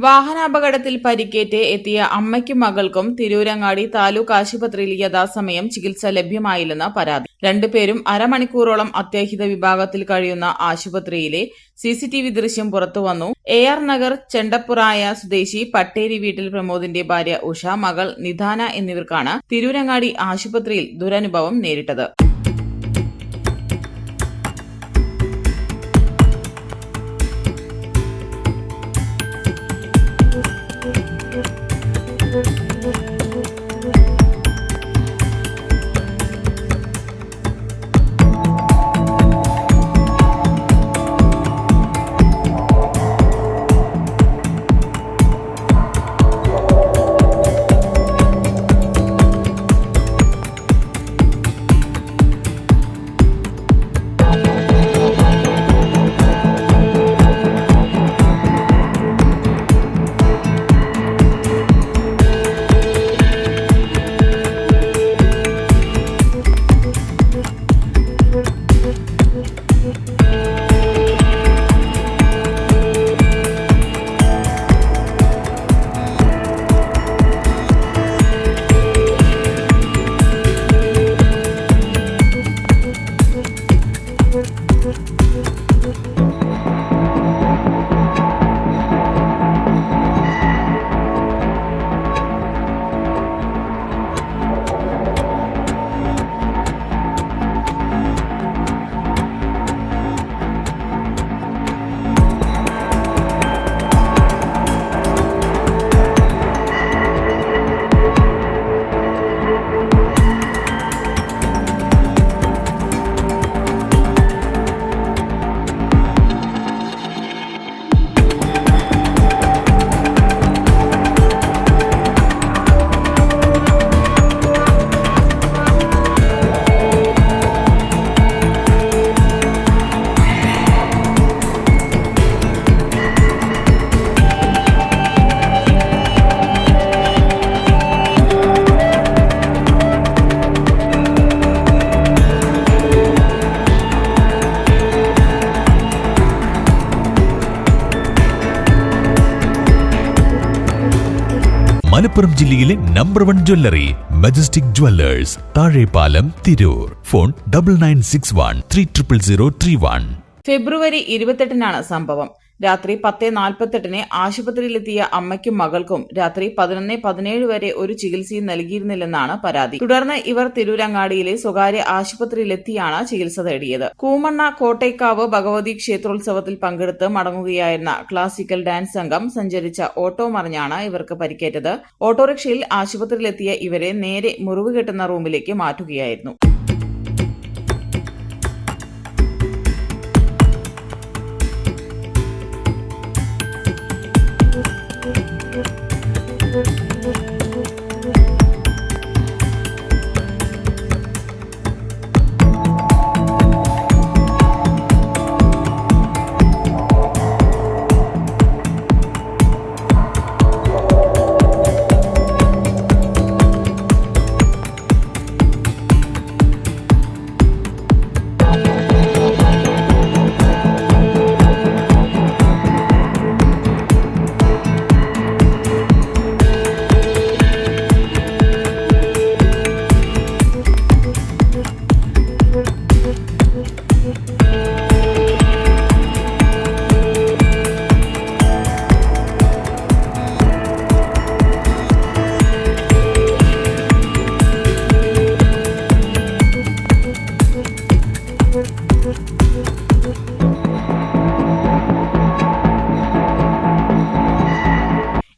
വാഹനാപകടത്തിൽ പരിക്കേറ്റ് എത്തിയ അമ്മയ്ക്കും മകൾക്കും തിരൂരങ്ങാടി താലൂക്ക് ആശുപത്രിയിൽ യഥാസമയം ചികിത്സ ലഭ്യമായില്ലെന്ന് പരാതി. രണ്ടുപേരും അരമണിക്കൂറോളം അത്യാഹിത വിഭാഗത്തിൽ കഴിയുന്ന ആശുപത്രിയിലെ CCTV ദൃശ്യം പുറത്തുവന്നു. AR നഗർ ചെണ്ടപ്പുറായ സ്വദേശി പട്ടേരി വീട്ടിൽ പ്രമോദിന്റെ ഭാര്യ ഉഷ, മകൾ നിധാന എന്നിവർക്കാണ് തിരൂരങ്ങാടി ആശുപത്രിയിൽ ദുരനുഭവം നേരിട്ടത്. മലപ്പുറം ജില്ലയിലെ number 1 jewellery majestic Jewellers, Thazhepalam, Tirur. Phone 9961300031. ഫെബ്രുവരി 28-നാണ് സംഭവം. രാത്രി 10:48-ന് ആശുപത്രിയിലെത്തിയ അമ്മയ്ക്കും മകൾക്കും രാത്രി 11:17 വരെ ഒരു ചികിത്സയും നൽകിയിരുന്നില്ലെന്നാണ് പരാതി. തുടർന്ന് ഇവർ തിരൂരങ്ങാടിയിലെ സ്വകാര്യ ആശുപത്രിയിലെത്തിയാണ് ചികിത്സ തേടിയത്. കൂമണ്ണ കോട്ടേക്കാവ് ഭഗവതി ക്ഷേത്രോത്സവത്തിൽ പങ്കെടുത്ത് മടങ്ങുകയായിരുന്ന ക്ലാസിക്കൽ ഡാൻസ് സംഘം സഞ്ചരിച്ച ഓട്ടോ മറിഞ്ഞാണ് ഇവർക്ക് പരിക്കേറ്റത്. ഓട്ടോറിക്ഷയിൽ ആശുപത്രിയിലെത്തിയ ഇവരെ നേരെ മുറിവ് കെട്ടുന്ന റൂമിലേക്ക് മാറ്റുകയായിരുന്നു.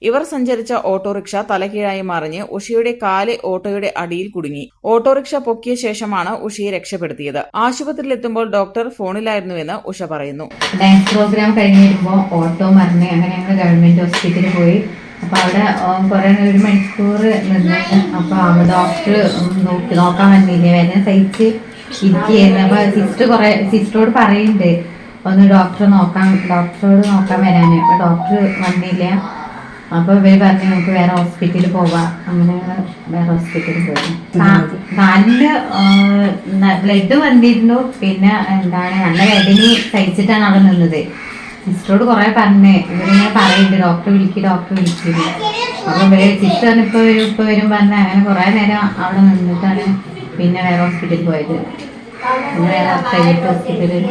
ഇവർ സഞ്ചരിച്ച ഓട്ടോറിക്ഷ തലകീഴായി മറിഞ്ഞ് ഉഷയുടെ കാല് ഓട്ടോയുടെ അടിയിൽ കുടുങ്ങി. ഓട്ടോറിക്ഷ പൊക്കിയ ശേഷമാണ് ഉഷയെ രക്ഷപ്പെടുത്തിയത്. ആശുപത്രിയിലെത്തുമ്പോൾ ഡോക്ടർ ഫോണിലായിരുന്നുവെന്ന് ഉഷ പറയുന്നു. ഡാൻസ് പ്രോഗ്രാം കഴിഞ്ഞ് വരുമ്പോൾ ഓട്ടോ മറിഞ്ഞ് അങ്ങനെ ഞങ്ങൾ ഗവൺമെന്റ് ഹോസ്പിറ്റലിൽ പോയി. അപ്പൊ അവിടെ കുറെ 1 മണിക്കൂർ നിന്ന്. അപ്പൊ ഡോക്ടർ നോക്കാൻ വന്നില്ലേ, വേദന സഹിച്ച് ഇരിക്കുകയായിരുന്നു. അപ്പൊ സിസ്റ്ററോട് പറയുന്നുണ്ട് ഒന്ന് ഡോക്ടറോട് നോക്കാൻ വരാന്. അപ്പൊ ഡോക്ടർ വന്നില്ല. അപ്പൊ ഇവര് പറഞ്ഞു നമുക്ക് വേറെ ഹോസ്പിറ്റലിൽ പോവാം. അങ്ങനെ വേറെ ഹോസ്പിറ്റലിൽ പോയി. കാലില് ബ്ലഡ് വന്നിരുന്നു. പിന്നെ എന്താണ് നല്ല വേദന സഹിച്ചിട്ടാണ് അവിടെ നിന്നത്. സിസ്റ്ററോട് കുറെ പറഞ്ഞേ, ഇവരിങ്ങനെ പറയുന്നുണ്ട് ഡോക്ടറെ വിളിക്കുക. അപ്പൊ ഇവര് സിസ്റ്റർ ഇപ്പൊ വരും പറഞ്ഞ അങ്ങനെ കുറെ നേരം അവിടെ നിന്നിട്ടാണ് പിന്നെ വേറെ ഹോസ്പിറ്റലിൽ പോയത്. വേറെ പ്രൈവറ്റ് ഹോസ്പിറ്റലിൽ.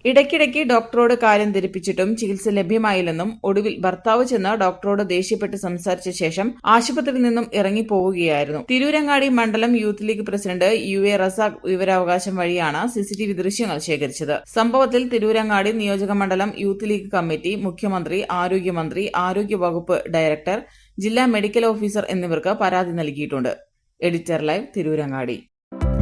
ഇടയ്ക്കിടയ്ക്ക് ഡോക്ടറോട് കാര്യം ധരിപ്പിച്ചിട്ടും ചികിത്സ ലഭ്യമായില്ലെന്നും ഒടുവിൽ ഭർത്താവ് ചെന്ന് ഡോക്ടറോട് ദേഷ്യപ്പെട്ട് സംസാരിച്ച ശേഷം ആശുപത്രിയിൽ നിന്നും ഇറങ്ങിപ്പോവുകയായിരുന്നു. തിരൂരങ്ങാടി മണ്ഡലം youth league president UA Razak വിവരാവകാശം വഴിയാണ് CCTV ദൃശ്യങ്ങൾ ശേഖരിച്ചത്. സംഭവത്തിൽ തിരൂരങ്ങാടി നിയോജക മണ്ഡലം യൂത്ത് ലീഗ് കമ്മിറ്റി, മുഖ്യമന്ത്രി, ആരോഗ്യമന്ത്രി, ആരോഗ്യവകുപ്പ് ഡയറക്ടർ, ജില്ലാ മെഡിക്കൽ ഓഫീസർ എന്നിവർക്ക് പരാതി നൽകിയിട്ടുണ്ട്. Editor live, Tirurangadi.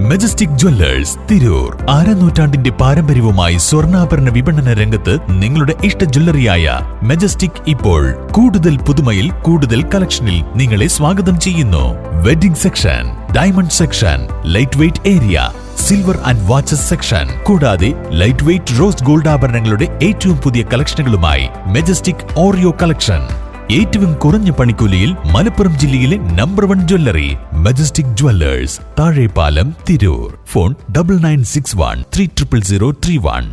Majestic jewellers Tirur. അരനൂറ്റാണ്ടിന്റെ പാരമ്പര്യവുമായി സ്വർണ്ണാഭരണ വിപണന രംഗത്ത് നിങ്ങളുടെ ഇഷ്ട ജ്വല്ലറിയായ മെജസ്റ്റിക് ഇപ്പോൾ കൂടുതൽ പുതുമയിൽ കൂടുതൽ കളക്ഷനിൽ നിങ്ങളെ സ്വാഗതം ചെയ്യുന്നു. Wedding section, diamond section, light weight area, silver and watches section, കൂടാതെ ലൈറ്റ് വെയ്റ്റ് റോസ് ഗോൾഡ് ആഭരണങ്ങളുടെ ഏറ്റവും പുതിയ കളക്ഷനുകളുമായി മെജസ്റ്റിക് ഓറിയോ കളക്ഷൻ. ഏറ്റവും കുറഞ്ഞ പണിക്കൂലിയിൽ മലപ്പുറം ജില്ലയിലെ number 1 jewellery majestic Jewellers, Thazhepalam, Tirur. Phone 9961 300031.